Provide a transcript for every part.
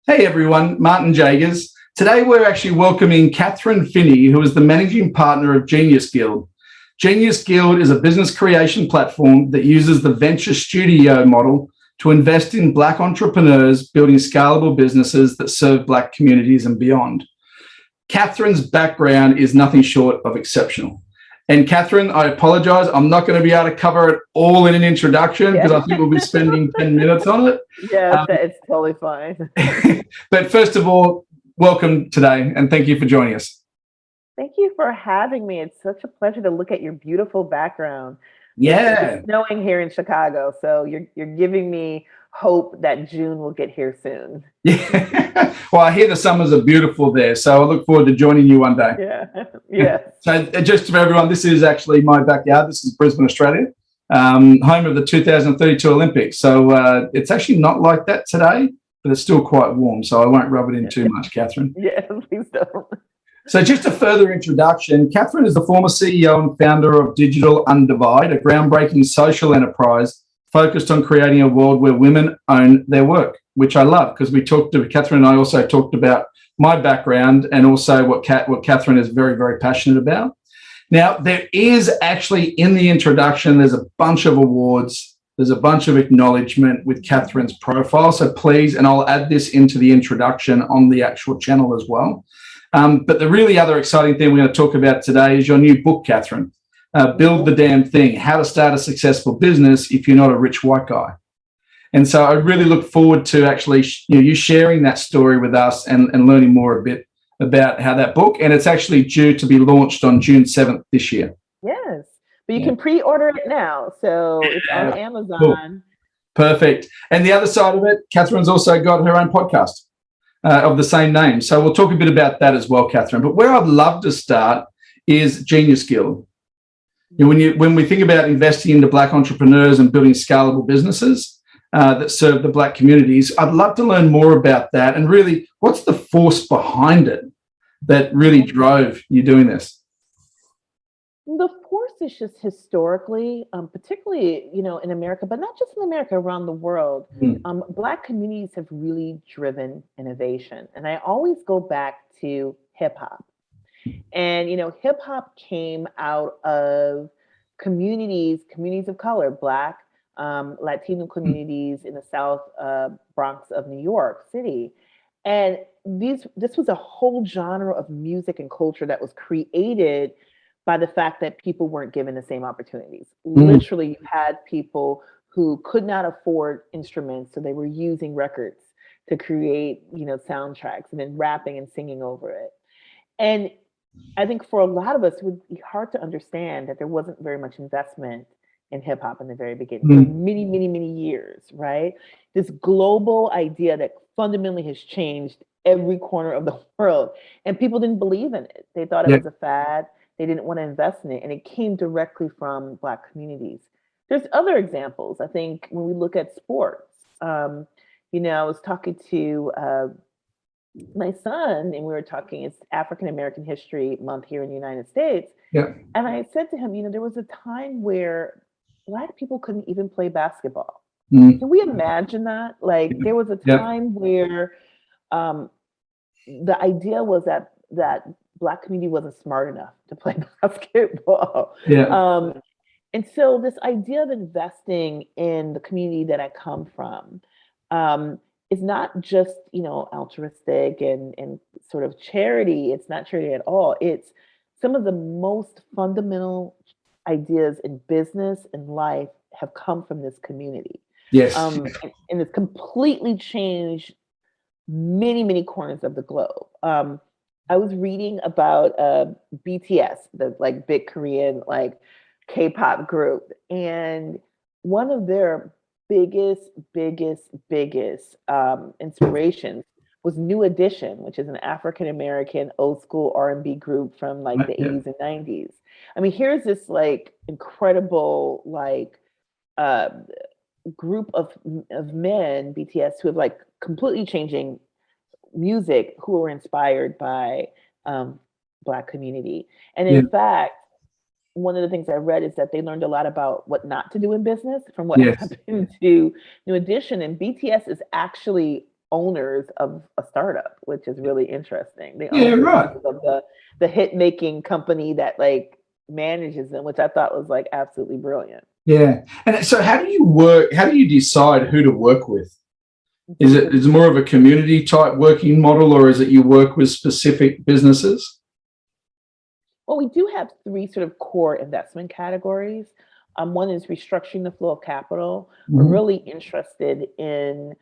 Hey everyone, Martin Jagers. Today we're actually welcoming Kathryn Finney, who is the managing partner of Genius Guild. Genius Guild is a business creation platform that uses the venture studio model to invest in Black entrepreneurs building scalable businesses that serve Black communities and beyond. Kathryn's background is nothing short of exceptional. And Kathryn, I apologize, I'm not going to be able to cover it all in an introduction because I think we'll be spending 10 minutes on it. Yeah, it's totally fine. But first of all, welcome today and thank you for joining us. Thank you for having me. It's such a pleasure to look at your beautiful background. Yeah. It's snowing here in Chicago, so you're giving me hope that June will get here soon. Yeah. Well, I hear the summers are beautiful there, so I look forward to joining you one day. Yeah. Yeah. So just for everyone, this is actually my backyard. This is Brisbane, Australia, home of the 2032 Olympics. So it's actually not like that today, but it's still quite warm. So I won't rub it in too much, Kathryn. Yeah, please don't. So just a further introduction, Kathryn is the former CEO and founder of Digital Undivide, a groundbreaking social enterprise focused on creating a world where women own their work, which I love because Kathryn and I also talked about my background and also what Kathryn is very, very passionate about. Now, there is actually in the introduction, there's a bunch of awards, there's a bunch of acknowledgement with Kathryn's profile. So please, and I'll add this into the introduction on the actual channel as well. But the really other exciting thing we're going to talk about today is your new book, Kathryn, Build the Damn Thing, How to Start a Successful Business If You're Not a Rich White Guy. And so I really look forward to actually you sharing that story with us and learning more a bit about how that book, and it's actually due to be launched on June 7th this year. Yes, but you can pre-order it now. So it's on Amazon. Cool. Perfect. And the other side of it, Kathryn's also got her own podcast of the same name. So we'll talk a bit about that as well, Kathryn. But where I'd love to start is Genius Guild. You know, when we think about investing into Black entrepreneurs and building scalable businesses that serve the Black communities, I'd love to learn more about that and really what's the force behind it that really drove you doing this? The force is just historically, particularly, in America, but not just in America, around the world, Black communities have really driven innovation. And I always go back to hip hop. And, hip hop came out of communities of color, Black, Latino communities in the South Bronx of New York City. And this was a whole genre of music and culture that was created by the fact that people weren't given the same opportunities. Literally, you had people who could not afford instruments, so they were using records to create, soundtracks and then rapping and singing over it. And I think for a lot of us, it would be hard to understand that there wasn't very much investment in hip hop in the very beginning for many, many, many years, right? This global idea that fundamentally has changed every corner of the world, and people didn't believe in it. They thought it was a fad. They didn't want to invest in it, and it came directly from Black communities. There's other examples. I think when we look at sports, I was talking to my son, and we were talking, it's African American History Month here in the United States. Yeah. And I said to him, there was a time where Black people couldn't even play basketball. Can we imagine that? Like there was a time where the idea was that Black community wasn't smart enough to play basketball. Yeah. And so this idea of investing in the community that I come from is not just, altruistic and sort of charity. It's not charity at all. It's some of the most fundamental ideas in business and life have come from this community. Yes. And it's completely changed many, many corners of the globe. I was reading about BTS, the big Korean K-pop group, and one of their biggest inspirations was New Edition, which is an African American old school R&B group from the 80s and 90s. I mean, here's this incredible group of men, BTS, who have completely changing music, who were inspired by Black community. And in fact, one of the things I read is that they learned a lot about what not to do in business from what happened to New Edition. And BTS is actually owners of a startup, which is really interesting. They Yeah, own right. pieces of the hit making company that like manages them, which I thought was like absolutely brilliant. Yeah. And so how do you work? How do you decide who to work with? Is it more of a community type working model, or is it you work with specific businesses? Well, we do have three sort of core investment categories. One is restructuring the flow of capital. We're Mhm. really interested in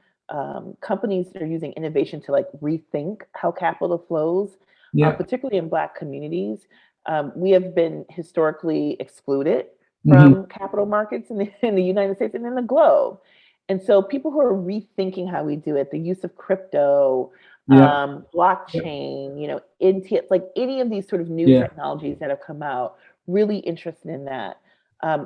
companies that are using innovation to like rethink how capital flows, Yeah. particularly in Black communities. We have been historically excluded Hmm. from capital markets in the United States and in the globe. And so people who are rethinking how we do it, the use of crypto, Yeah. Yeah. blockchain, NTS, like any of these sort of new Yeah. technologies that have come out, really interested in that.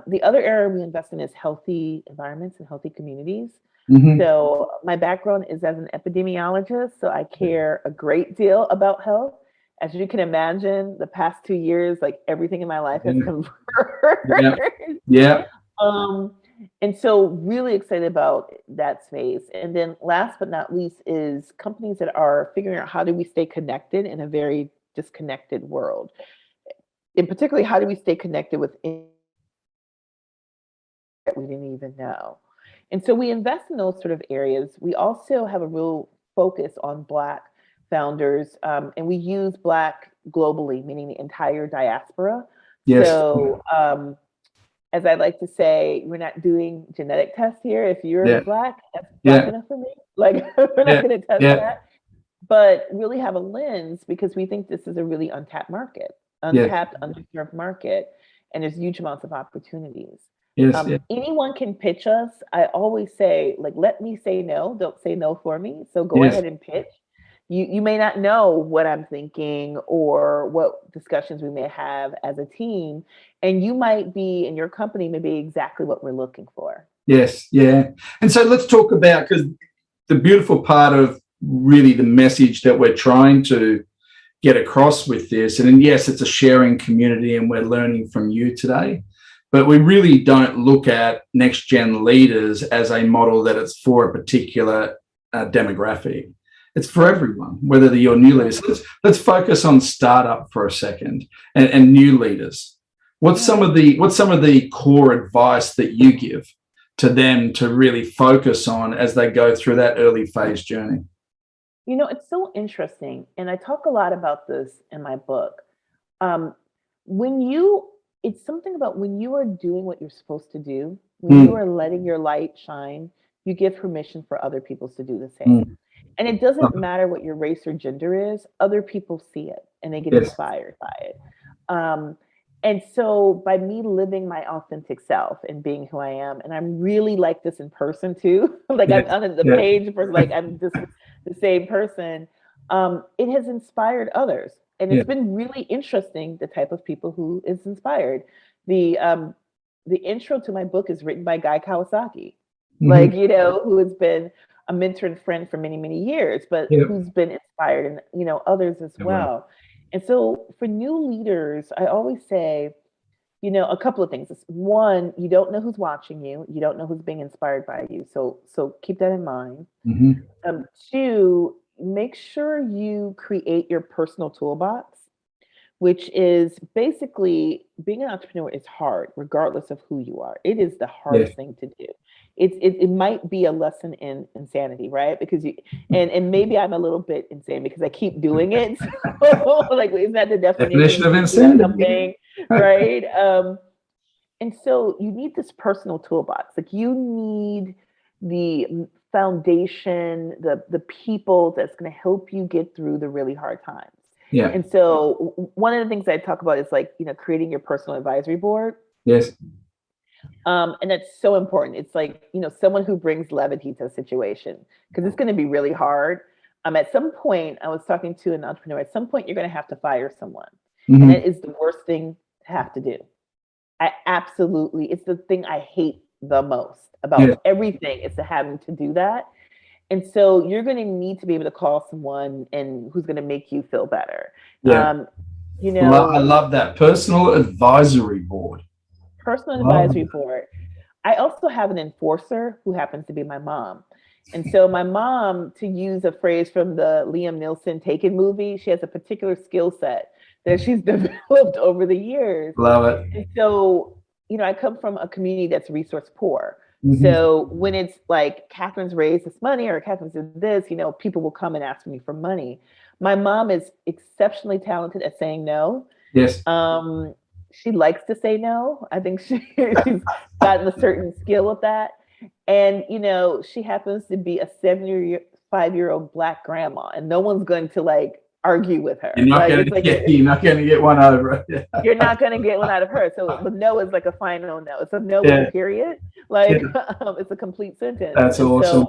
The other area we invest in is healthy environments and healthy communities. Hmm. So my background is as an epidemiologist, so I care a great deal about health. As you can imagine, the past 2 years, like everything in my life has Yeah. Yeah. converged. Yeah. Um, and so really excited about that space. And then last but not least is companies that are figuring out how do we stay connected in a very disconnected world. In particularly, how do we stay connected with that we didn't even know? And so we invest in those sort of areas. We also have a real focus on Black founders, and we use Black globally, meaning the entire diaspora. Yes. So as I like to say, we're not doing genetic tests here. If you're Yeah. Black, that's Black Yeah. enough for me. Like, we're not Yeah. going to test Yeah. that, but really have a lens because we think this is a really untapped market, Yes. untapped, underserved market, and there's huge amounts of opportunities. Yes. Yeah. Anyone can pitch us. I always say, like, let me say no. Don't say no for me. So go Yes. ahead and pitch. You may not know what I'm thinking or what discussions we may have as a team, and you might be in your company may be exactly what we're looking for. Yes. Yeah. And so let's talk about, because the beautiful part of really the message that we're trying to get across with this, and yes, it's a sharing community and we're learning from you today, but we really don't look at next gen leaders as a model that it's for a particular demographic. It's for everyone, whether you're new leaders. So let's focus on startup for a second, and new leaders. What's some of the core advice that you give to them to really focus on as they go through that early phase journey? It's so interesting, and I talk a lot about this in my book. Um, when you, it's something about when you are doing what you're supposed to do, when you Mm, are letting your light shine, you give permission for other people to do the same. mm. And it doesn't matter what your race or gender is, other people see it and they get Yes. inspired by it. Um, and so by me living my authentic self and being who I am, and I'm really like this in person too, like I'm Yes. on the Yeah. page person, like I'm just the same person. It has inspired others. And Yeah. it's been really interesting the type of people who is inspired. The intro to my book is written by Guy Kawasaki, Hmm. like, who has been a mentor and friend for many, many years, but Yeah. who's been inspired and, others as well. And so for new leaders, I always say, a couple of things. One, you don't know who's watching you. You don't know who's being inspired by you. So keep that in mind. Hmm. Two, make sure you create your personal toolbox, which is basically being an entrepreneur is hard, regardless of who you are. It is the Yes. hardest thing to do. It might be a lesson in insanity, right? Because and maybe I'm a little bit insane because I keep doing it. So, like, isn't that the definition? Definition You of keep doing insanity. something, right? And so you need this personal toolbox. Like you need the foundation, the people that's going to help you get through the really hard times. Yeah. And so one of the things I talk about is like, creating your personal advisory board. Yes. And that's so important. It's like, someone who brings levity to a situation because it's going to be really hard. At some point, I was talking to an entrepreneur, at some point, you're going to have to fire someone. And Hmm. that is the worst thing to have to do. It's the thing I hate the most Yeah. about everything is to having to do that. And so you're going to need to be able to call someone and who's going to make you feel better. Yeah. Um, you I know, love that personal advisory board. Personal Love advisory that. board. I also have an enforcer who happens to be my mom. And so my mom, to use a phrase from the Liam Neeson Taken movie, she has a particular skill set that she's developed over the years. Love it. And so, I come from a community that's resource poor. Mm-hmm. So when it's like Kathryn's raised this money or Kathryn's did this, people will come and ask me for money. My mom is exceptionally talented at saying no. Yes. She likes to say no. I think she's gotten a certain skill at that. And, she happens to be a 75-year-old Black grandma, and no one's going to like argue with her. You're not going to get one over it. You're not going to get one out of her. So the no is like a final no. It's a no with a period. Like it's a complete sentence. That's awesome.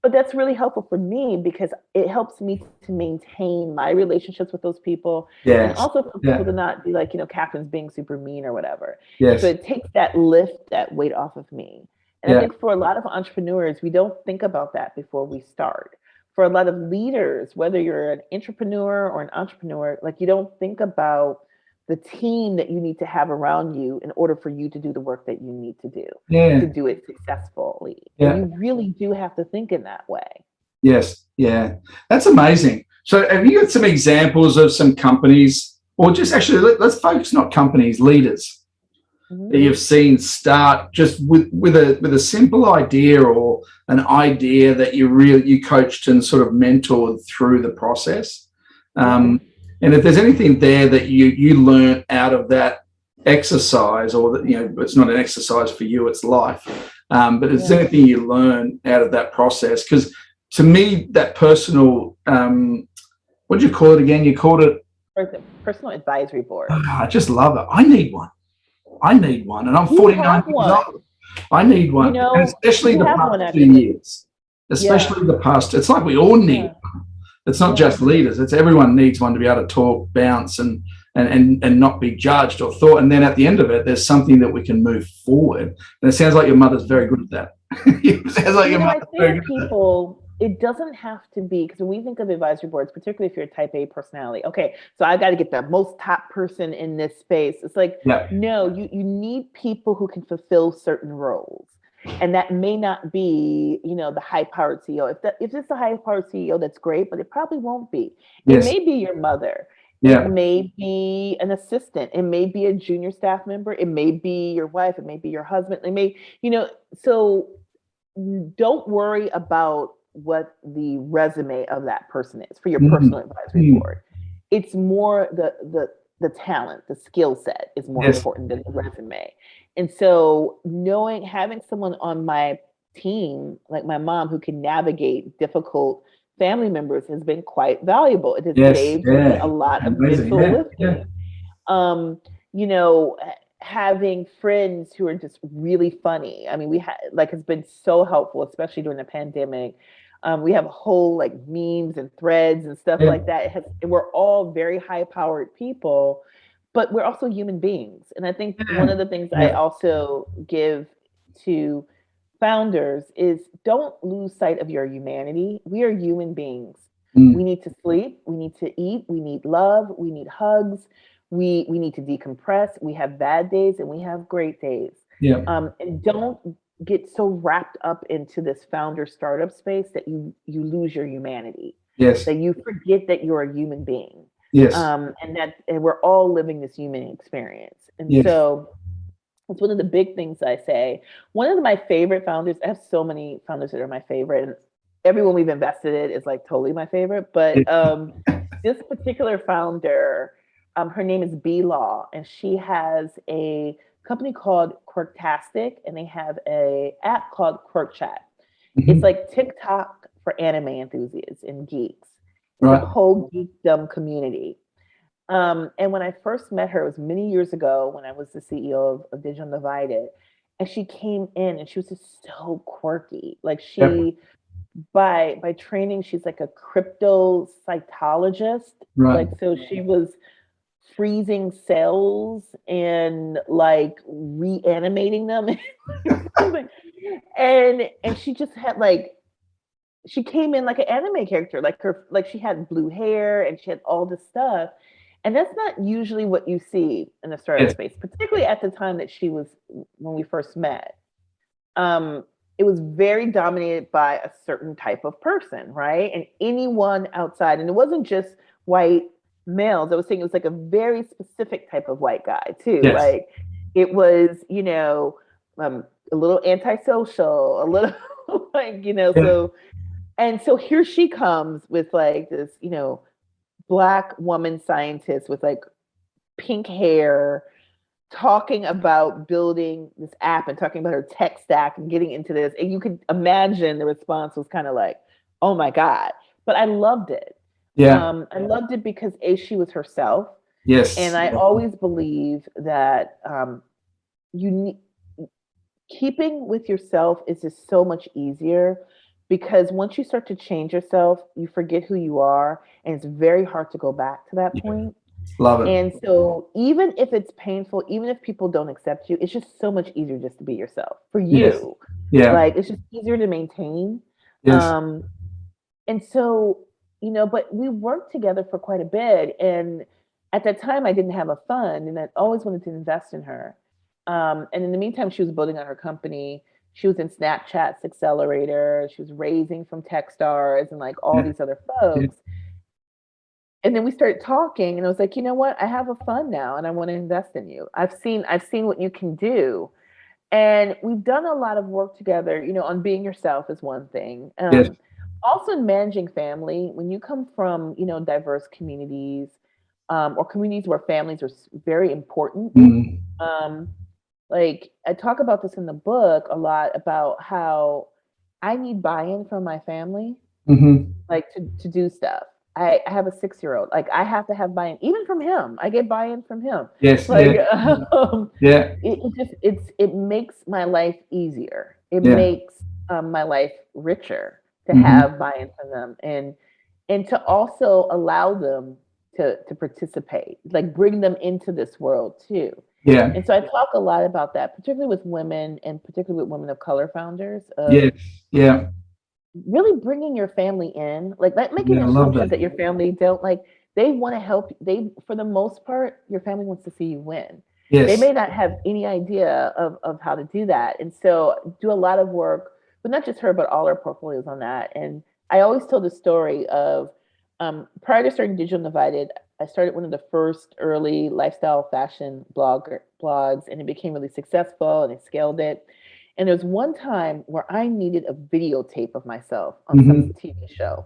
But that's really helpful for me because it helps me to maintain my relationships with those people. Yes. And also for people to not be like, Kathryn's being super mean or whatever. Yes. So it takes that weight off of me. And I think for a lot of entrepreneurs, we don't think about that before we start. For a lot of leaders, whether you're an entrepreneur or an entrepreneur, like you don't think about the team that you need to have around you in order for you to do the work that you need to do to do it successfully. And you really do have to think in that way. Yes. Yeah. That's amazing. So have you got some examples of some companies, or just actually let's focus not companies, leaders that you've seen start just with a simple idea or an idea that you coached and sort of mentored through the process? And if there's anything there that you learn out of that exercise, or that it's not an exercise for you, it's life. But is there anything you learn out of that process? Because to me, that personal, what did you call it again? You called it personal advisory board. I just love it. I need one, and I'm 49 years old. I need one, and especially the past 2 years. Especially the past. It's like we all need one. It's not just leaders. It's everyone needs one to be able to talk, bounce, and not be judged or thought. And then at the end of it, there's something that we can move forward. And it sounds like your mother's very good at that. It sounds like your mother's very good at that. It doesn't have to be, because when we think of advisory boards, particularly if you're a type A personality, okay, so I got to get the most top person in this space. It's like, no, you need people who can fulfill certain roles. And that may not be, the high-powered CEO. If it's a high-powered CEO, that's great, but it probably won't be. It may be your mother. It may be an assistant. It may be a junior staff member. It may be your wife. It may be your husband. It may, so don't worry about what the resume of that person is for your personal advisory board. It's more the talent, the skill set is more important than the resume. And so having someone on my team, like my mom, who can navigate difficult family members has been quite valuable. It has saved me a lot of mental lifting. Having friends who are just really funny. I mean, has been so helpful, especially during the pandemic. We have a whole memes and threads and stuff like that. And we're all very high-powered people, but we're also human beings. And I think one of the things I also give to founders is don't lose sight of your humanity. We are human beings. We need to sleep. We need to eat. We need love. We need hugs. We need to decompress. We have bad days and we have great days. And don't get so wrapped up into this founder startup space that you lose your humanity. That you forget that you're a human being. And we're all living this human experience. And so it's one of the big things I say. One of my favorite founders, I have so many founders that are my favorite, and everyone we've invested in is totally my favorite. But this particular founder, her name is B Law, and she has a company called Quirktastic, and they have a app called Quirk Chat. It's like TikTok for anime enthusiasts and geeks. It's a whole geekdom community. And when I first met her, it was many years ago when I was the CEO of Digital Undivided, and she came in and she was just so quirky. By training, she's like a crypto cytologist. So she was freezing cells and reanimating them. and she just had she came in like an anime character, she had blue hair and she had all this stuff. And that's not usually what you see in the startup space, particularly at the time that when we first met. it was very dominated by a certain type of person, right? And anyone outside, and it wasn't just white males. I was saying it was like a very specific type of white guy too. Yes. Like it was, a little antisocial, a little like, Yeah. so here she comes with like this, black woman scientist with like pink hair, talking about building this app and talking about her tech stack and getting into this. And you could imagine the response was kind of like, oh my God. But I loved it. Yeah. I loved it because she was herself. And Yes. I Yeah. always believe that you need, keeping with yourself is just so much easier, because once you start to change yourself, you forget who you are. And it's very hard to go back to that Yeah. point. Love it. And so even if it's painful, even if people don't accept you, it's just so much easier just to be yourself for Yes. you. Yeah. Like it's just easier to maintain. Yes. Um, and so, but we worked together for quite a bit. And at that time I didn't have a fund and I always wanted to invest in her. And in the meantime, she was building out her company. She was in Snapchat's accelerator. She was raising from Techstars and like all Yeah. these other Yeah. folks. And then we started talking and I was like, you know what? I have a fund now and I want to invest in you. I've seen what you can do. And we've done a lot of work together, on being yourself is one thing. Yes. Also in managing family, when you come from, diverse communities, or communities where families are very important. Mm. Um, like I talk about this in the book a lot about how I need buy-in from my family, Mm-hmm. like to do stuff. I have a 6-year-old. Like I have to have buy-in, even from him. I get buy-in from him. Yes. Like Yeah. Yeah. it makes my life easier. It Yeah. makes my life richer to Mm-hmm. have buy-in from them, and to also allow them to participate, like bring them into this world too. Yeah. And so I talk a lot about that, particularly with women and particularly with women of color founders, of Yes. Yeah. really bringing your family in, like not making Yeah. I love assumptions that. that your family don't like. They want to help. For the most part, your family wants to see you win. They Yes. may not have any idea of how to do that. And so do a lot of work, but not just her, but all our portfolios on that. And I always tell the story of prior to starting Digital Divided, I started one of the first early lifestyle fashion blogs, and it became really successful and I scaled it. And there was one time where I needed a videotape of myself on some Mm-hmm. TV show.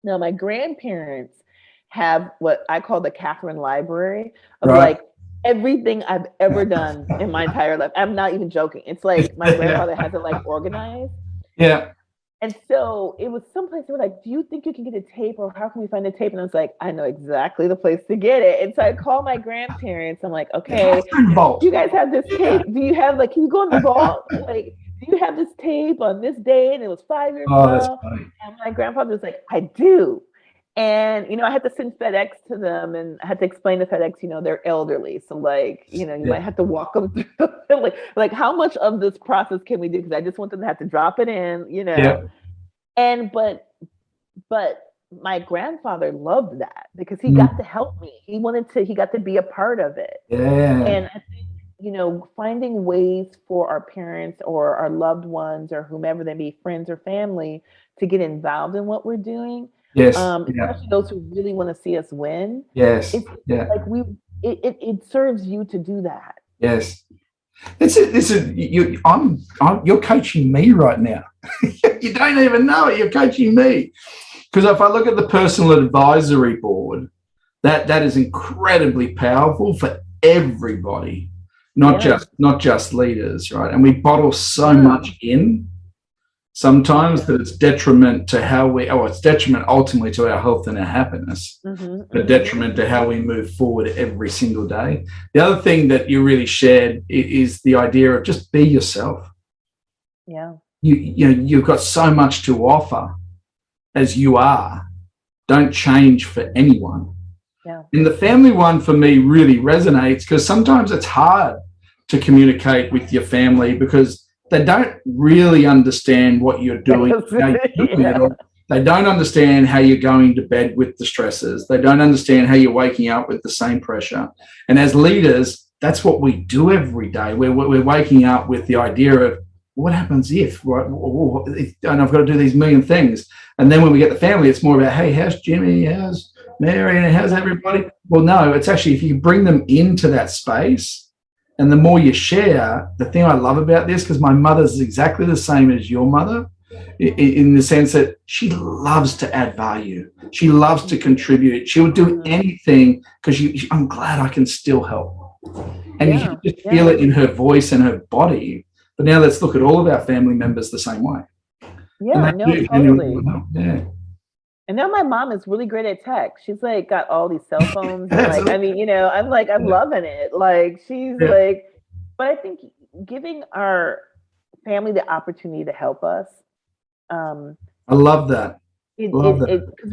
Now, my grandparents have what I call the Kathryn Library of Right. like everything I've ever done in my entire life. I'm not even joking. It's like my Yeah. grandfather has it like organized. Yeah. And so it was someplace they were like, do you think you can get a tape, or how can we find a tape? And I was like, I know exactly the place to get it. And so I called my grandparents. I'm like, The okay, Catherine Vault. do you guys have this Yeah. tape? Do you have like, can you go in the vault? Like, do you have this tape on this day? And it was 5 years Oh, that's ago. funny. And my grandfather was like, I do. And, I had to send FedEx to them and I had to explain to FedEx, they're elderly. So like, you Yeah. might have to walk them through like how much of this process can we do? Because I just want them to have to drop it in. Yeah. And but my grandfather loved that because he Mm. got to help me. He got to be a part of it. Yeah. And I think, finding ways for our parents or our loved ones or whomever they be, friends or family, to get involved in what we're doing, Yes. Yeah. especially those who really want to see us win. Yes. It's Yeah. like it serves you to do that. Yes. You're coaching me right now. You don't even know it. You're coaching me. Because if I look at the personal advisory board, that is incredibly powerful for everybody, not just leaders, right? And we bottle so much in sometimes that it's detriment to it's detriment ultimately to our health and our happiness, but detriment to how we move forward every single day. The other thing that you really shared is the idea of just be yourself. Yeah. You've got so much to offer as you are. Don't change for anyone. Yeah. And the family one for me really resonates because sometimes it's hard to communicate with your family because they don't really understand what you're doing. They don't understand how you're going to bed with the stresses. They don't understand how you're waking up with the same pressure. And as leaders, that's what we do every day. We're waking up with the idea of what happens if, right? And I've got to do these million things. And then when we get the family, it's more about, hey, how's Jimmy? How's Mary? And how's everybody? Well, no, it's actually, if you bring them into that space and the more you share, the thing I love about this, because my mother's exactly the same as your mother, in the sense that she loves to add value. She loves to contribute. She would do anything because I'm glad I can still help. And you can just feel it in her voice and her body. But now let's look at all of our family members the same way. Yeah, no, totally. Yeah. And now my mom is really great at tech. She's like got all these cell phones. And like, I mean, I'm like, I'm loving it. Like she's like, but I think giving our family the opportunity to help us. I love that. Because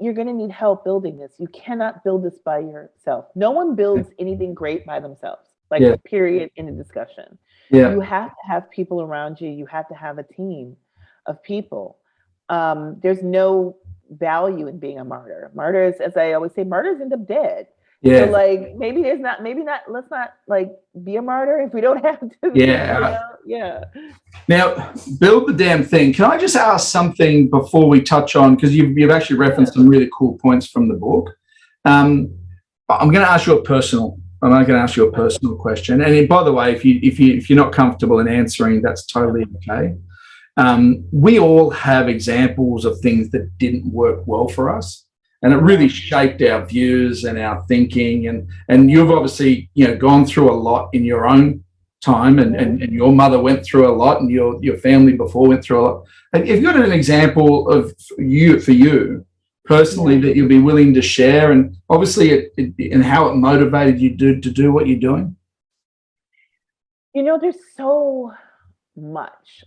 you're gonna need help building this. You cannot build this by yourself. No one builds anything great by themselves. Like period in the discussion. You have to have people around you. You have to have a team of people. There's no value in being a martyr. Martyrs, as I always say, martyrs end up dead. So like maybe let's not like be a martyr if we don't have to. Now, build the damn thing. Can I just ask something before we touch on, because you've actually referenced some really cool points from the book. I'm going to ask you a personal question. And by the way, if you're not comfortable in answering, that's totally okay. We all have examples of things that didn't work well for us, and it really shaped our views and our thinking. And you've obviously gone through a lot in your own time, and your mother went through a lot, and your family before went through a lot. Have you got an example of for you personally that you'll be willing to share, and obviously and how it motivated you to do what you're doing? There's so much.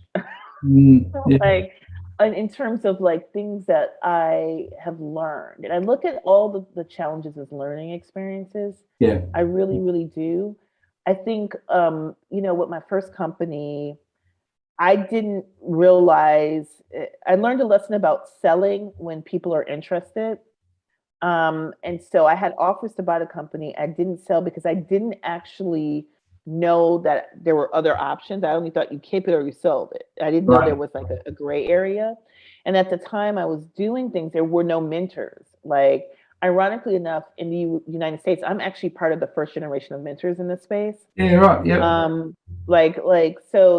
Like in terms of like things that I have learned, and I look at all the challenges as learning experiences. I really, really do. I think with my first company, I didn't realize I learned a lesson about selling when people are interested. And so I had offers to buy the company. I didn't sell because I didn't actually know that there were other options. I only thought you keep it or you sold it. I didn't know there was like a gray area. And at the time I was doing things, there were no mentors. Like, ironically enough, in the United States, I'm actually part of the first generation of mentors in this space. So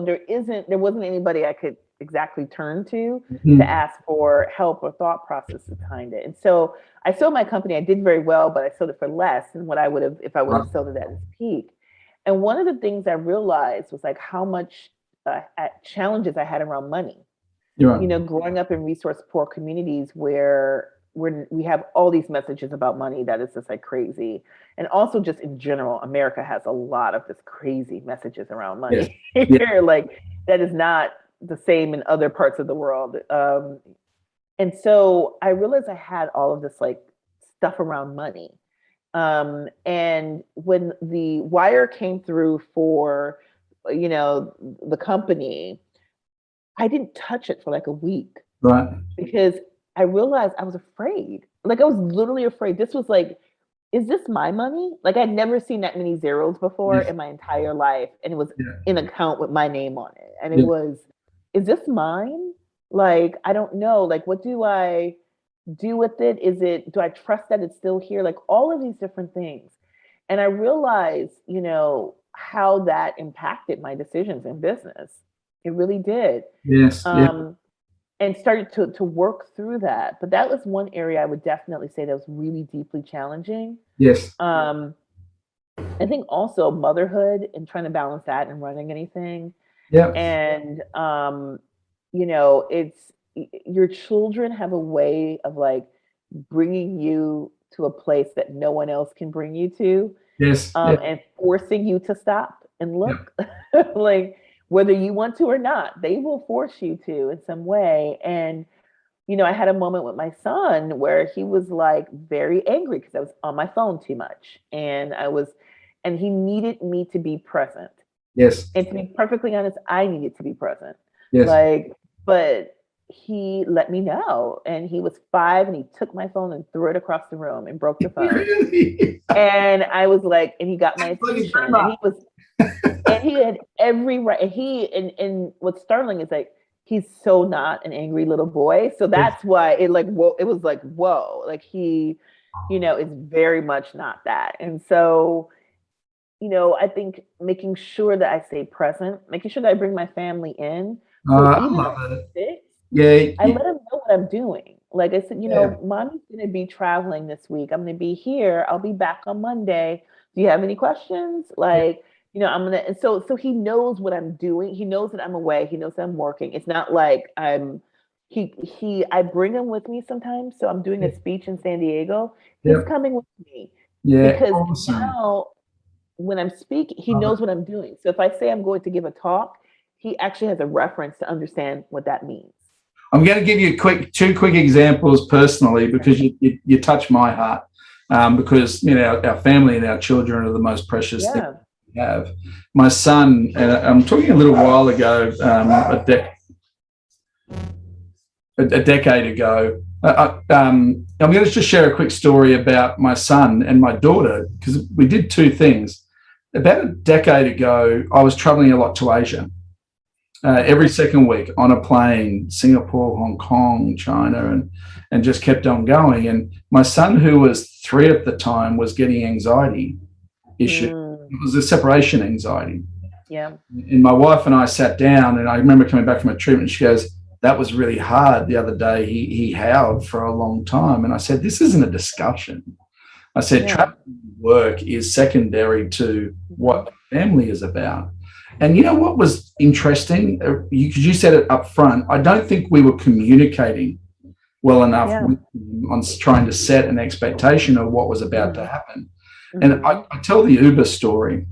there wasn't anybody I could exactly turn to ask for help or thought process behind it. And so I sold my company. I did very well, but I sold it for less than what I would have if I would have sold it at its peak. And one of the things I realized was like how much challenges I had around money. Growing up in resource poor communities where we have all these messages about money that is just like crazy. And also just in general, America has a lot of this crazy messages around money. Like that is not the same in other parts of the world. And so I realized I had all of this like stuff around money. And when the wire came through for, the company, I didn't touch it for like a week. Because I realized I was afraid. Like I was literally afraid. This was like, is this my money? Like I'd never seen that many zeros before in my entire life. And it was an account with my name on it. And it was, is this mine? Like, I don't know. Like, what do I do with it? Do I trust that it's still here? Like all of these different things. And I realized, how that impacted my decisions in business. It really did. And started to work through that. But that was one area I would definitely say that was really deeply challenging. I think also motherhood and trying to balance that and running anything. And, it's your children have a way of like bringing you to a place that no one else can bring you to. And forcing you to stop and look. Like, whether you want to or not, they will force you to in some way. And, I had a moment with my son where he was like very angry because I was on my phone too much. And he needed me to be present. And to be perfectly honest, I needed to be present. But he let me know. And he was 5 and he took my phone and threw it across the room and broke the phone. And I was like, and he got my attention. And he was And he had every right. And what's startling is like he's so not an angry little boy. So that's why it like it was like whoa, like he, is very much not that. And so, I think making sure that I stay present, making sure that I bring my family in. So I even love at it. 6, Yeah, I let them know what I'm doing. Like I said, yeah, mommy's gonna be traveling this week. I'm gonna be here. I'll be back on Monday. Do you have any questions? yeah. Like, I'm gonna, and so he knows what I'm doing. He knows that I'm away. He knows that I'm working. It's not like I bring him with me sometimes. So I'm doing a speech in San Diego. He's Yeah, coming with me yeah, because awesome. now when I'm speaking, he Love knows it. what I'm doing. So if I say I'm going to give a talk, he actually has a reference to understand what that means. I'm going to give you two quick examples personally because you touch my heart. Because our family and our children are the most precious thing Yeah. we have. My son, and I'm talking a little while ago, a decade ago. I'm going to just share a quick story about my son and my daughter because we did two things. About a decade ago, I was traveling a lot to Asia. Every second week on a plane, Singapore, Hong Kong, China, and just kept on going. And my son, who was 3 at the time, was getting anxiety issue. It was a separation anxiety. Yeah. And my wife and I sat down, and I remember coming back from a treatment. She goes, "That was really hard the other day. He howled for a long time." And I said, "This isn't a discussion." I said, Yeah. "Travel work is secondary to what family is about." And you know what was interesting? Because you said it up front, I don't think we were communicating well enough Yeah. on trying to set an expectation of what was about to happen. And I Mm-hmm. tell the Uber story.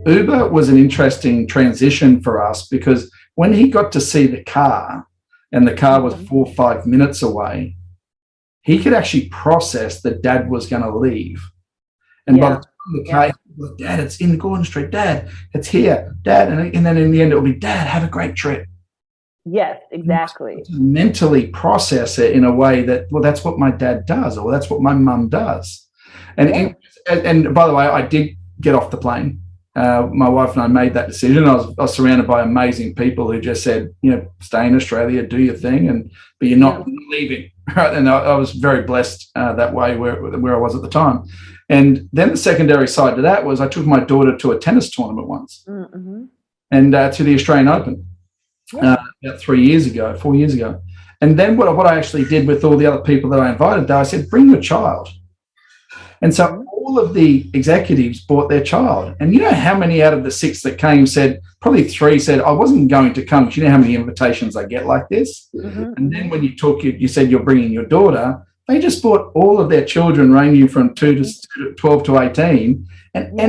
Uber was an interesting transition for us because when he got to see the car and the car was 4 or 5 minutes away, he could actually process that dad was going to leave. And by the Yeah. time the car, like, "Dad, it's in Gordon Street. Dad, it's here. Dad," and then in the end, it'll be, "Dad, have a great trip." Yes, exactly. To mentally process it in a way that, well, that's what my dad does, or that's what my mum does. And Yeah. and by the way, I did get off the plane. My wife and I made that decision. I was surrounded by amazing people who just said, "Stay in Australia, do your thing, but you're not leaving." Right, and I was very blessed that way where I was at the time. And then the secondary side to that was I took my daughter to a tennis tournament once, and to the Australian Open about 3 years ago, 4 years ago. And then what I actually did with all the other people that I invited there, I said, "Bring your child." And so all of the executives brought their child. And you know how many out of the 6 that came said, probably 3 said, "I wasn't going to come," because you know how many invitations I get like this. And then when you talk, you said you're bringing your daughter. They just brought all of their children ranging from 2 to 12 to 18. And my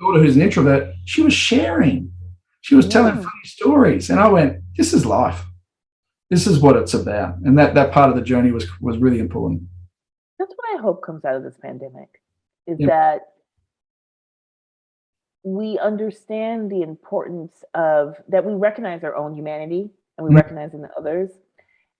daughter, who's an introvert, she was sharing. She was telling funny stories. And I went, this is life. This is what it's about. And that part of the journey was really important. That's what I hope comes out of this pandemic is Yep. that we understand the importance of that we recognize our own humanity and we recognize in the others,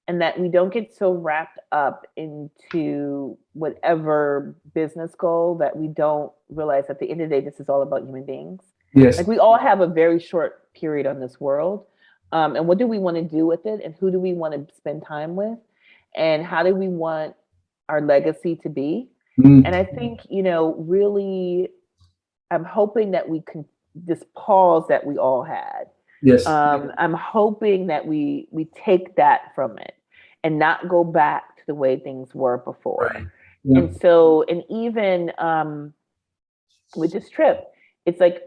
and that we don't get so wrapped up into whatever business goal that we don't realize at the end of the day this is all about human beings. Yes. Like we all have a very short period on this world, and what do we want to do with it, and who do we want to spend time with, and how do we want our legacy to be? And I think, really, I'm hoping that we can this pause that we all had. Yes. I'm hoping that we take that from it and not go back to the way things were before. Right. Yep. And so, and even with this trip, it's like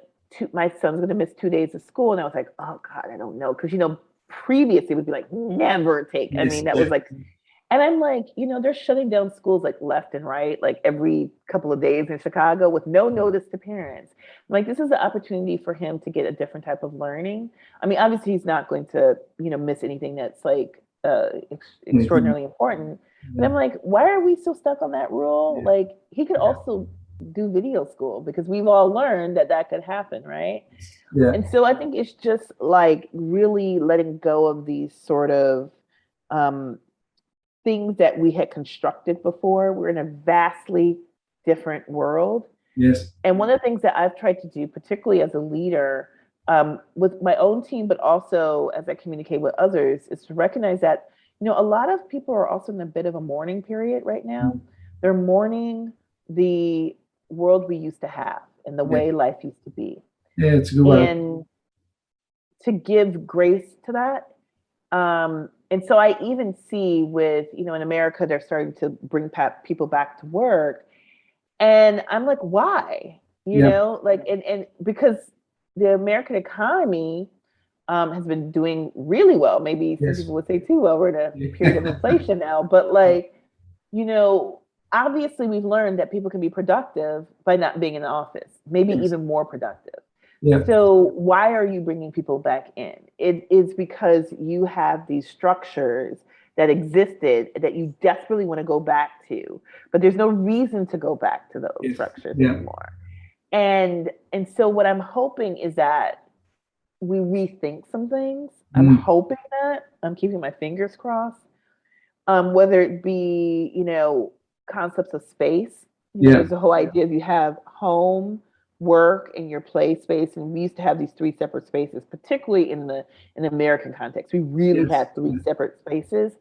my son's going to miss 2 days of school, and I was like, oh God, I don't know, because previously it would be like never take. I mean, that was like. And I'm like, they're shutting down schools like left and right, like every couple of days in Chicago with no notice to parents. I'm like, this is an opportunity for him to get a different type of learning. I mean, obviously he's not going to, miss anything that's like extraordinarily important. But I'm like, why are we so stuck on that rule? Like he could also do video school because we've all learned that could happen, right? Yeah. And so I think it's just like really letting go of these sort of things that we had constructed before. We're in a vastly different world. Yes. And one of the things that I've tried to do, particularly as a leader, with my own team, but also as I communicate with others, is to recognize that, a lot of people are also in a bit of a mourning period right now. They're mourning the world we used to have and the Yeah. way life used to be. Yeah, it's a good way. And to give grace to that. And so I even see with, in America, they're starting to bring people back to work. And I'm like, why? Yeah. And because the American economy has been doing really well. Maybe some Yes. people would say too well. We're in a period of inflation now, but obviously we've learned that people can be productive by not being in the office, maybe even more productive. Yeah. So why are you bringing people back in? It is because you have these structures that existed that you desperately want to go back to, but there's no reason to go back to those structures anymore. And so what I'm hoping is that we rethink some things. I'm hoping that, I'm keeping my fingers crossed, whether it be, concepts of space. There's the whole idea of you have home, work, and your play space. And we used to have these three separate spaces, particularly in the American context. We really had three separate spaces,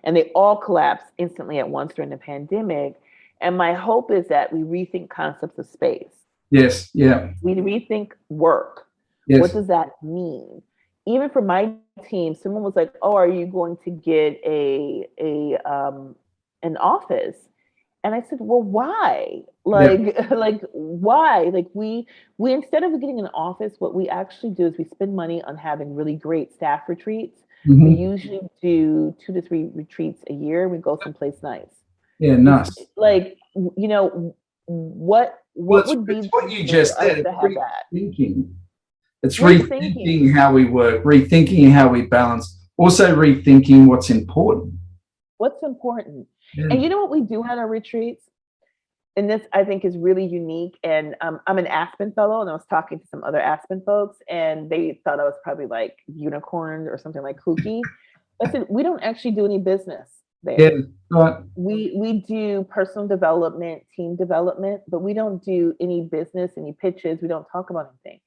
and they all collapsed instantly at once during the pandemic. And my hope is that we rethink concepts of space. Yes. Yeah. We rethink work. Yes. What does that mean? Even for my team, someone was like, "Oh, are you going to get an office?" And I said, "Well, why? Like why? Like we instead of getting an office, what we actually do is we spend money on having really great staff retreats. We usually do 2 to 3 retreats a year. We go someplace nice. Yeah, nice. What would be what you just said? to have that? Rethinking. It's rethinking how we work, rethinking how we balance, also rethinking what's important. What's important. Yeah. And you know what we do at our retreats? And this, I think, is really unique. And I'm an Aspen fellow, and I was talking to some other Aspen folks, and they thought I was probably like unicorn or something like kooky. I said, we don't actually do any business there. Yeah, right. We do personal development, team development, but we don't do any business, any pitches. We don't talk about anything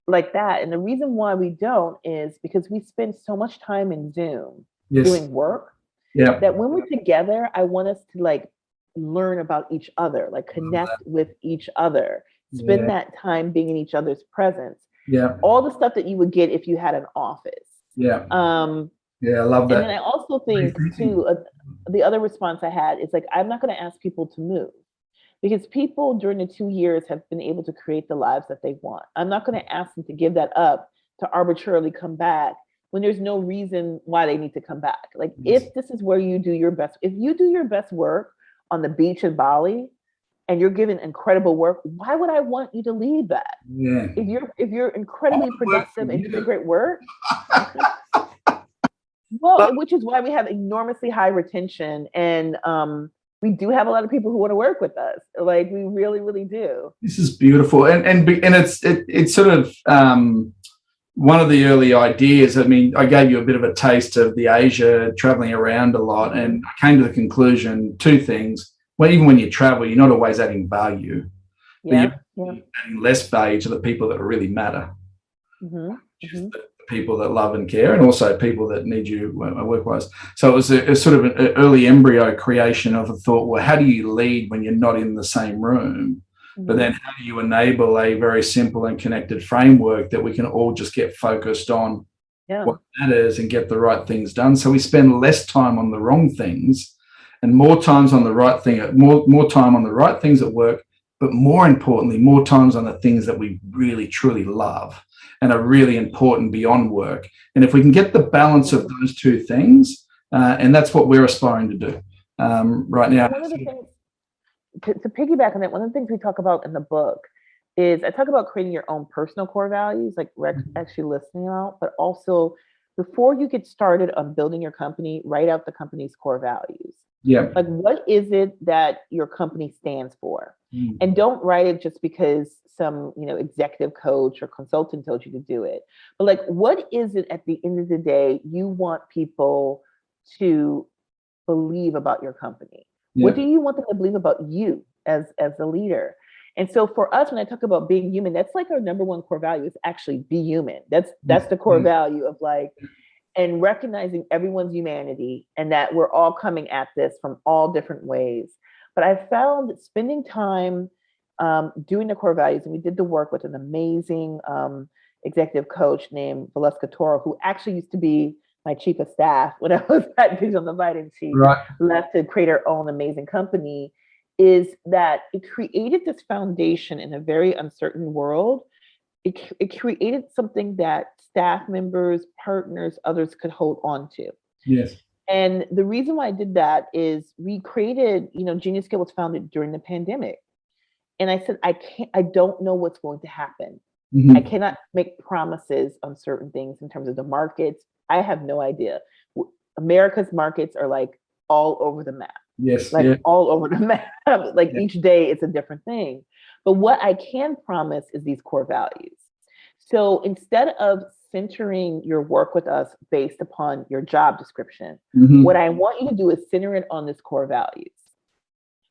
like that. And the reason why we don't is because we spend so much time in Zoom doing work that when we're together, I want us to learn about each other, connect with each other, spend that time being in each other's presence. Yeah. All the stuff that you would get if you had an office. Yeah. Yeah, I love that. And then I also think too, the other response I had is I'm not going to ask people to move, because people during the 2 years have been able to create the lives that they want. I'm not going to ask them to give that up to arbitrarily come back when there's no reason why they need to come back. If this is where you do your best, if you do your best work on the beach in Bali and you're giving incredible work, why would I want you to leave that? Yeah. If you're incredibly productive and doing great work, well, which is why we have enormously high retention, and we do have a lot of people who want to work with us. We really, really do. This is beautiful, and it's sort of one of the early ideas. I mean, I gave you a bit of a taste of the Asia, traveling around a lot, and I came to the conclusion, two things. Well, even when you travel, you're not always adding value. You're adding less value to the people that really matter. Which is the people that love and care, and also people that need you work-wise. So it was a sort of an early embryo creation of a thought, well, how do you lead when you're not in the same room? But then how do you enable a very simple and connected framework that we can all just get focused on what matters and get the right things done? So we spend less time on the wrong things and more times on the right thing, more time on the right things at work, but more importantly, more times on the things that we really, truly love and are really important beyond work. And if we can get the balance of those two things, and that's what we're aspiring to do right now. One of the things, to piggyback on that, one of the things we talk about in the book is I talk about creating your own personal core values, like we're actually listening out, but also before you get started on building your company, write out the company's core values. Yeah. What is it that your company stands for? And don't write it just because some, executive coach or consultant told you to do it. But what is it at the end of the day you want people to believe about your company? What do you want them to believe about you as a leader? And so for us, when I talk about being human, that's like our number one core value is actually be human. That's the core value of like, and recognizing everyone's humanity and that we're all coming at this from all different ways. But I found that spending time doing the core values, and we did the work with an amazing executive coach named Valeska Toro, who actually used to be my chief of staff when I was at Digital Divide, and she left to create her own amazing company, is that it created this foundation in a very uncertain world. It created something that staff members, partners, others could hold on to. Yes. And the reason why I did that is we created, Genius Scale was founded during the pandemic. And I said, I don't know what's going to happen. Mm-hmm. I cannot make promises on certain things in terms of the markets. I have no idea. America's markets are like all over the map. Yes. Like all over the map. Like each day it's a different thing. But what I can promise is these core values. So instead of centering your work with us based upon your job description, what I want you to do is center it on this core values.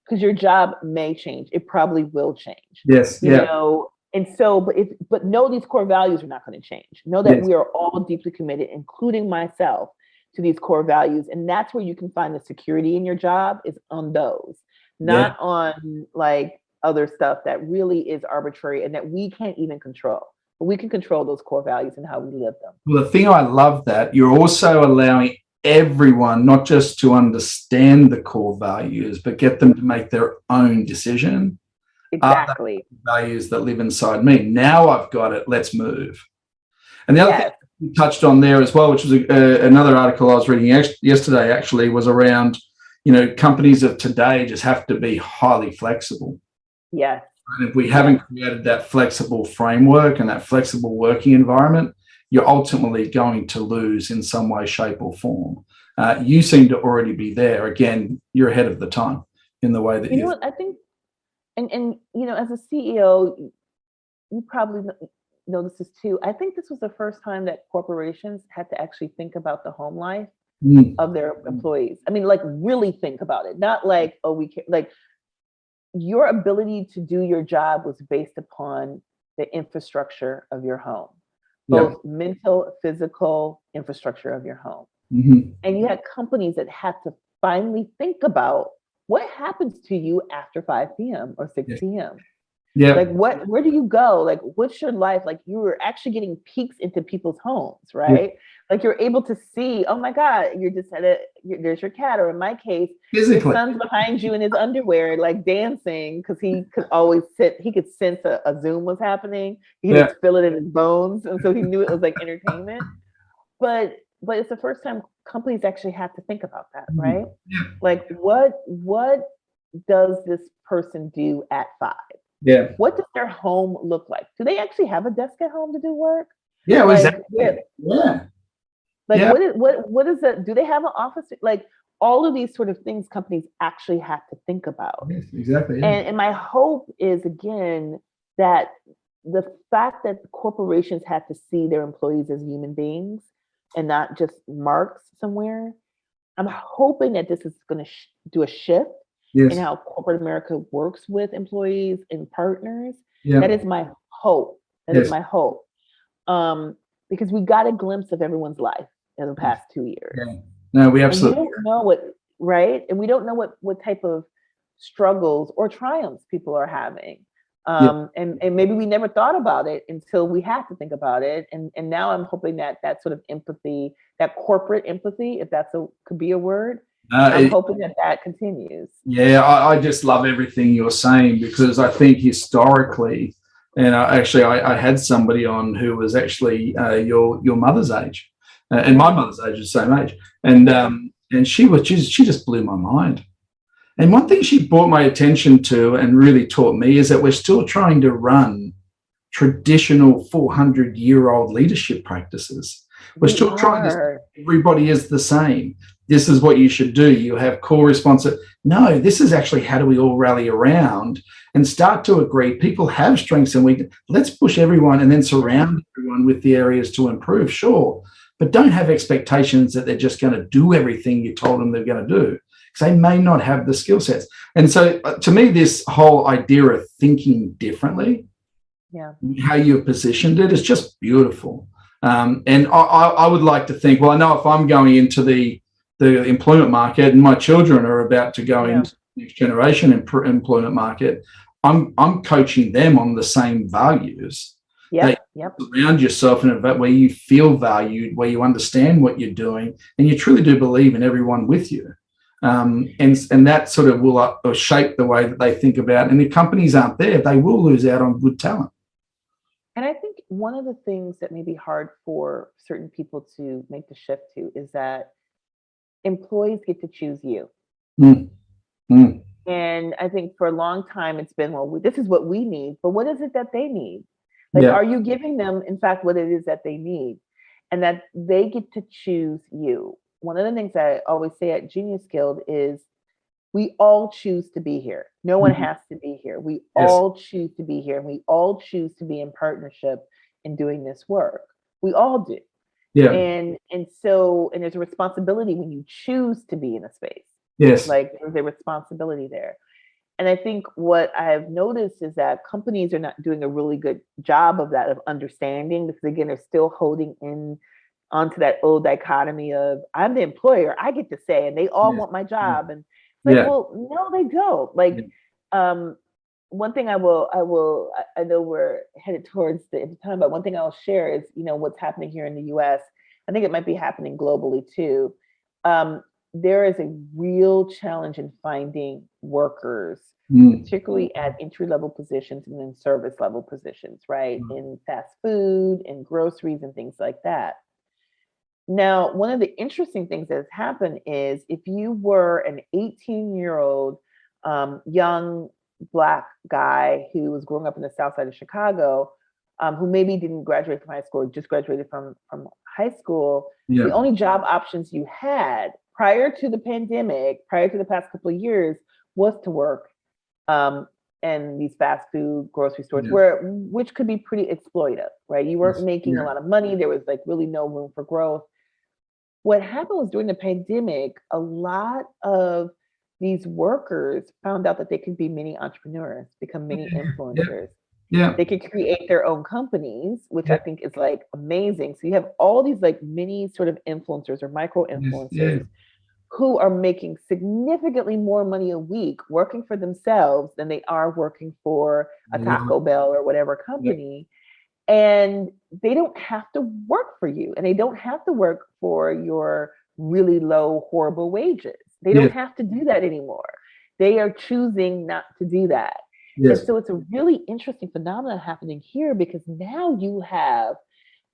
Because your job may change. It probably will change. Yes. You know, and so, but know these core values are not going to change. Know that we are all deeply committed, including myself, to these core values. And that's where you can find the security in your job is on those, not on like other stuff that really is arbitrary and that we can't even control. But we can control those core values and how we live them. Well, the thing I love that you're also allowing everyone not just to understand the core values, but get them to make their own decision. Exactly. Values that live inside me. Now I've got it. Let's move. And the other thing you touched on there as well, which was another article I was reading yesterday, actually, was around, companies of today just have to be highly flexible. Yes. And if we haven't created that flexible framework and that flexible working environment, you're ultimately going to lose in some way, shape, or form. You seem to already be there. Again, you're ahead of the time in the way that you know what I think. And as a CEO, you probably know this is too. I think this was the first time that corporations had to actually think about the home life of their employees. I mean, like really think about it. Not like, oh, we can't. Like your ability to do your job was based upon the infrastructure of your home, both mental, physical infrastructure of your home. And you had companies that had to finally think about what happens to you after 5 p.m. or 6 p.m. Yeah. Like where do you go? Like, what's your life? Like you were actually getting peeks into people's homes, right? Like you're able to see, oh my God, you're just there's your cat. Or in my case, your son's behind you in his underwear, like dancing, because he could always he could sense a Zoom was happening. He could just feel it in his bones. And so he knew it was like entertainment. But it's the first time companies actually have to think about that, right? Like what does this person do at 5? Yeah. What does their home look like? Do they actually have a desk at home to do work? Yeah, like, exactly. Like what is that? Do they have an office? Like all of these sort of things companies actually have to think about. Yes, exactly. Yeah. And my hope is again that the fact that corporations have to see their employees as human beings and not just marks somewhere. I'm hoping that this is going to do a shift in how corporate America works with employees and partners. That is my hope. That is my hope. Because we got a glimpse of everyone's life in the past 2 years. Yeah. No, we absolutely. And we don't know what, right? And we don't know what type of struggles or triumphs people are having. And maybe we never thought about it until we had to think about it. And now I'm hoping that sort of empathy, that corporate empathy, if could be a word, I'm hoping that continues. Yeah, I just love everything you're saying, because I think historically, and I had somebody on who was actually your mother's age, and my mother's age is the same age, and she just blew my mind. And one thing she brought my attention to and really taught me is that we're still trying to run traditional 400-year-old leadership practices. We're still trying to, everybody is the same. This is what you should do. You have core responsibility. No, this is actually how do we all rally around and start to agree. People have strengths and weaknesses. Let's push everyone and then surround everyone with the areas to improve, sure. But don't have expectations that they're just going to do everything you told them they're going to do. because they may not have the skill sets. And so to me, this whole idea of thinking differently, how you've positioned it, is just beautiful. And I would like to think, well, I know if I'm going into the employment market and my children are about to go into the next generation employment market, I'm coaching them on the same values. Surround yourself in a where you feel valued, where you understand what you're doing, and you truly do believe in everyone with you. And that sort of will shape the way that they think about. And if companies aren't there, they will lose out on good talent. And I think one of the things that may be hard for certain people to make the shift to is that employees get to choose you. And I think for a long time it's been, well, this is what we need, but what is it that they need? Like, are you giving them, in fact, what it is that they need, and that they get to choose you? One of the things that I always say at Genius Guild is we all choose to be here. No one has to be here. We all choose to be here, and we all choose to be in partnership in doing this work. We all do. And there's a responsibility when you choose to be in a space. Like, there's a responsibility there. And I think what I've noticed is that companies are not doing a really good job of that, of understanding, because again, they're still holding in onto that old dichotomy of I'm the employer, I get to say, and they all want my job. And it's like, well, no, they don't. Like, one thing I know we're headed towards the end of time, but one thing I'll share is, what's happening here in the US. I think it might be happening globally too. There is a real challenge in finding workers, particularly at entry-level positions and then service-level positions, right? In fast food and groceries and things like that. Now, one of the interesting things that has happened is if you were an 18-year-old young Black guy who was growing up in the South Side of Chicago, who maybe didn't graduate from high school, or just graduated from high school, the only job options you had prior to the pandemic, prior to the past couple of years, was to work in these fast food grocery stores, which could be pretty exploitive, right? You weren't making a lot of money. There was like really no room for growth. What happened was during the pandemic, a lot of these workers found out that they could be mini entrepreneurs, become mini influencers. They could create their own companies, which I think is like amazing. So you have all these like mini sort of influencers or micro influencers who are making significantly more money a week working for themselves than they are working for a Taco Bell or whatever company. And they don't have to work for you, and they don't have to work for your really low, horrible wages. They don't have to do that anymore. They are choosing not to do that. And so it's a really interesting phenomenon happening here, because now you have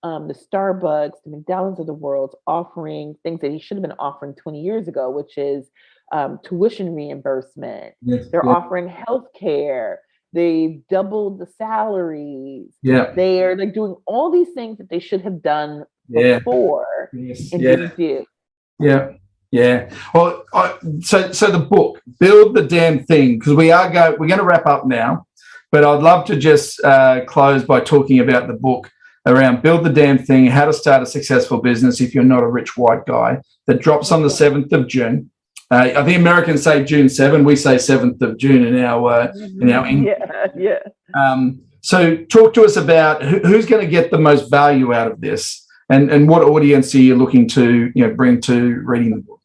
the Starbucks, the McDonald's of the world offering things that he should have been offering 20 years ago, which is tuition reimbursement. They're offering healthcare. They doubled the salaries. They are like doing all these things that they should have done before and didn't do. Well, so the book, Build the Damn Thing, because we're going to wrap up now, but I'd love to just close by talking about the book around Build the Damn Thing, how to start a successful business if you're not a rich white guy, that drops on the 7th of June. I think Americans say June 7, we say 7th of June in our So talk to us about who's going to get the most value out of this, and what audience are you looking to bring to reading the book?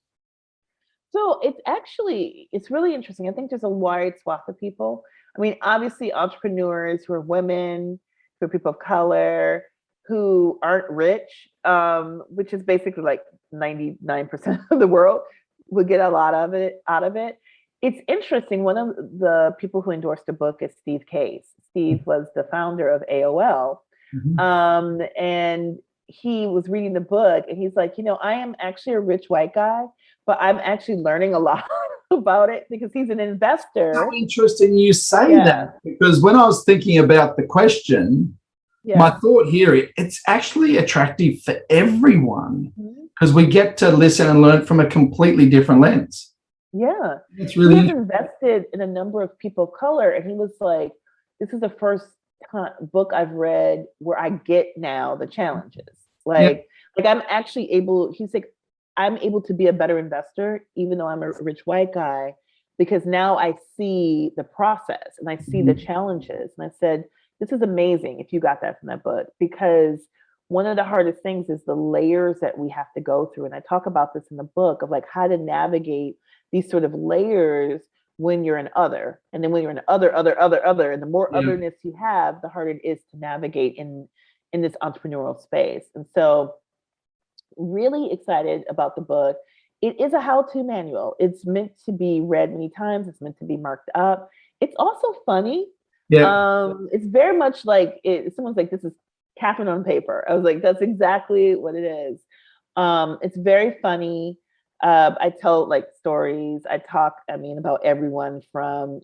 So it's really interesting. I think there's a wide swath of people. I mean, obviously entrepreneurs who are women, who are people of color, who aren't rich, which is basically like 99% of the world, would get a lot of it out of it. It's interesting. One of the people who endorsed the book is Steve Case. Steve was the founder of AOL. And he was reading the book and he's like, I am actually a rich white guy, but I'm actually learning a lot about it, because he's an investor. So interesting you say that, because when I was thinking about the question, my thought here, it's actually attractive for everyone, because we get to listen and learn from a completely different lens. It's really invested in a number of people of color, and he was like, this is the first book I've read where I get now the challenges. Like I'm actually able, he's like, I'm able to be a better investor, even though I'm a rich white guy, because now I see the process and I see the challenges. And I said, this is amazing if you got that from that book, because one of the hardest things is the layers that we have to go through. And I talk about this in the book of like how to navigate these sort of layers when you're an other. And then when you're an other, and the more otherness you have, the harder it is to navigate in this entrepreneurial space. And so really excited about the book. It is a how-to manual. It's meant to be read many times. It's meant to be marked up. It's also funny. It's very much like someone's like, this is Kathryn on paper. I was like, that's exactly what it is. It's very funny. I tell like stories. I talk, about everyone from,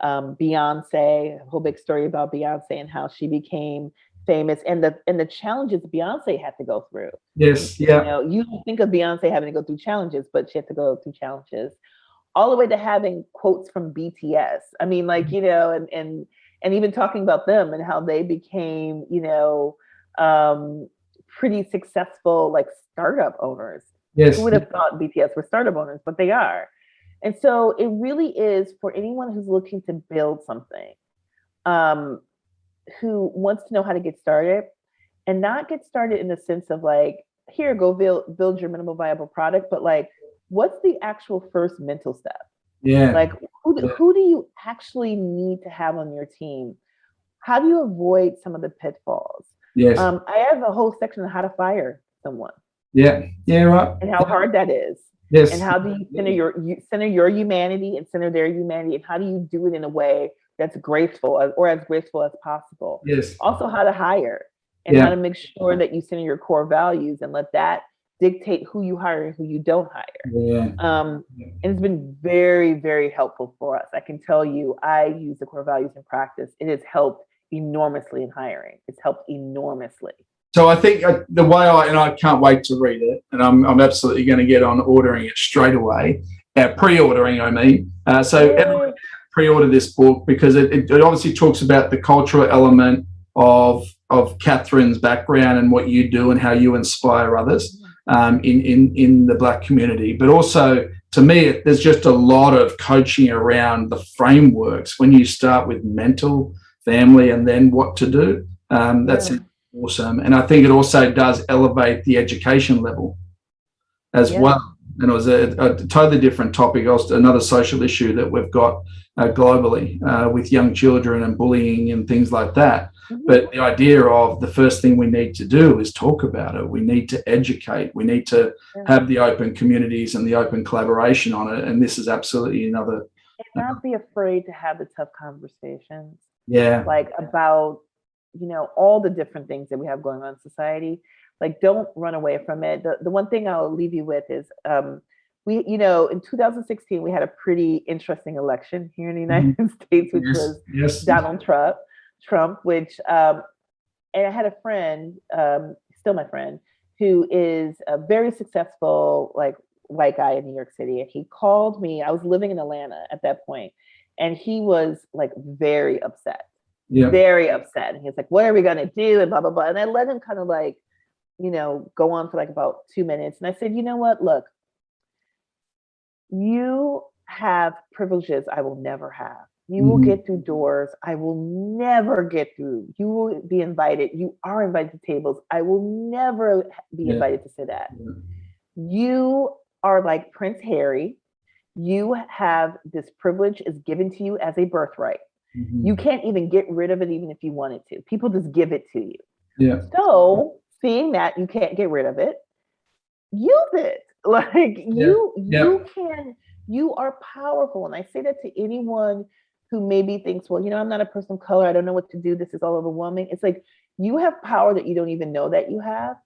Beyonce, a whole big story about Beyonce and how she became famous and the challenges Beyonce had to go through. Yes. Yeah. You think of Beyonce having to go through challenges, but she had to go through challenges all the way to having quotes from BTS. And even talking about them and how they became, pretty successful, like startup owners. Yes. Who would have thought BTS were startup owners, but they are. And so it really is for anyone who's looking to build something, who wants to know how to get started and not get started in the sense of like, here, go build your minimal viable product, but like, what's the actual first mental step? Yeah. Like, who do you actually need to have on your team? How do you avoid some of the pitfalls? Yes. I have a whole section on how to fire someone. Yeah. Yeah. Right. And how hard that is. Yes. And how do you center your humanity and center their humanity? And how do you do it in a way that's graceful or as graceful as possible? Yes. Also, how to hire and how to make sure that you center your core values and let that dictate who you hire and who you don't hire. Yeah. And it's been very, very helpful for us. I can tell you, I use the core values in practice. It has helped enormously in hiring. It's helped enormously. So I think the way I can't wait to read it, and I'm absolutely going to get on ordering it straight away. Pre-ordering, I mean. So everyone pre-order this book because it obviously talks about the cultural element of Kathryn's background and what you do and how you inspire others in the Black community. But also, to me, there's just a lot of coaching around the frameworks when you start with mental, family, and then what to do. That's awesome. And I think it also does elevate the education level as well. And it was a totally different topic, also another social issue that we've got globally with young children and bullying and things like that. But the idea of the first thing we need to do is talk about it. We need to educate. We need to have the open communities and the open collaboration on it. And this is absolutely another. And not be afraid to have the tough conversations. Yeah. Like about, all the different things that we have going on in society. Like, don't run away from it. The one thing I'll leave you with is we, in 2016, we had a pretty interesting election here in the United States, which was Donald Trump, which, and I had a friend, still my friend, who is a very successful, like, white guy in New York City. And he called me. I was living in Atlanta at that point, and he was like very upset. Very upset. And he was like, what are we going to do? And blah, blah, blah. And I let him kind of like, go on for like about 2 minutes. And I said, you know what? Look, you have privileges I will never have. You will get through doors I will never get through. You will be invited. You are invited to tables I will never be invited to sit at. You are like Prince Harry. You have this privilege is given to you as a birthright. You can't even get rid of it even if you wanted to. People just give it to you. So seeing that you can't get rid of it, use it. Like you can, you are powerful. And I say that to anyone who maybe thinks, well, I'm not a person of color. I don't know what to do. This is all overwhelming. It's like, you have power that you don't even know that you have,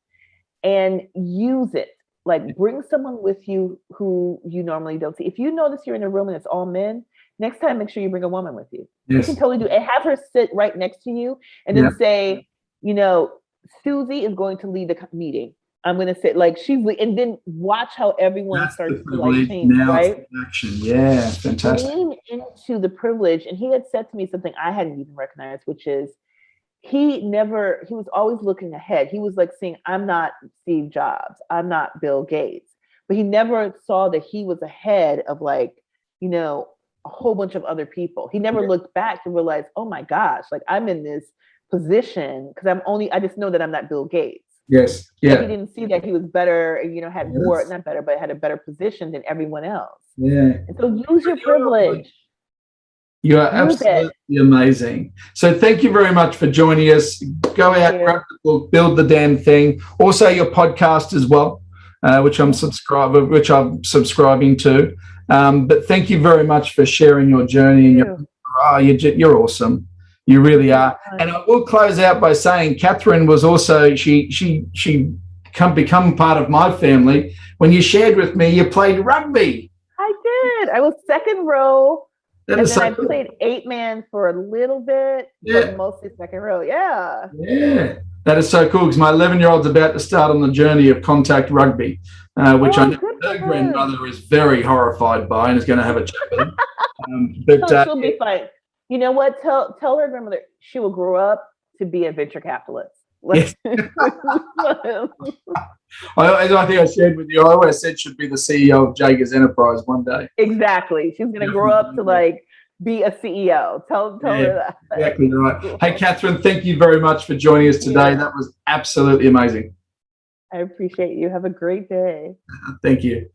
and use it. Like, bring someone with you who you normally don't see. If you notice you're in a room and it's all men, next time, make sure you bring a woman with you. You can totally do it. And have her sit right next to you and then say, Susie is going to lead the meeting. I'm going to sit like and then watch how everyone starts to like change, right? Action. Yeah, fantastic. Lean into the privilege. And he had said to me something I hadn't even recognized, which is he was always looking ahead. He was like saying, I'm not Steve Jobs, I'm not Bill Gates. But he never saw that he was ahead of like, you know, a whole bunch of other people. He never looked back to realize, oh my gosh, like I'm in this position because I just know that I'm not Bill Gates. Yes. But Yeah. he didn't see that he was better, you know, had more, not better, but had a better position than everyone else. Yeah. And so use your privilege. You are absolutely amazing. So thank you very much for joining us. Go out, grab the book, build the damn thing. Also your podcast as well, which I'm subscribing to. But thank you very much for sharing your journey. And you're awesome. You really are. And I will close out by saying Kathryn was also, she become part of my family. When you shared with me, you played rugby. I did. I was second row. And then I played 8-man for a little bit, but mostly second row. Yeah. Yeah. That is so cool because my 11-year-old's about to start on the journey of contact rugby, which I know her grandmother is very horrified by and is going to have a chat with him. But she'll be fine. You know what? Tell her grandmother she will grow up to be a venture capitalist. Yes. I think I shared with you, I always said she'd be the CEO of Jager's Enterprise one day. Exactly. She's going to grow up to like be a CEO. Tell her that. Exactly right. Hey, Kathryn, thank you very much for joining us today. That was absolutely amazing. I appreciate you. Have a great day. Thank you.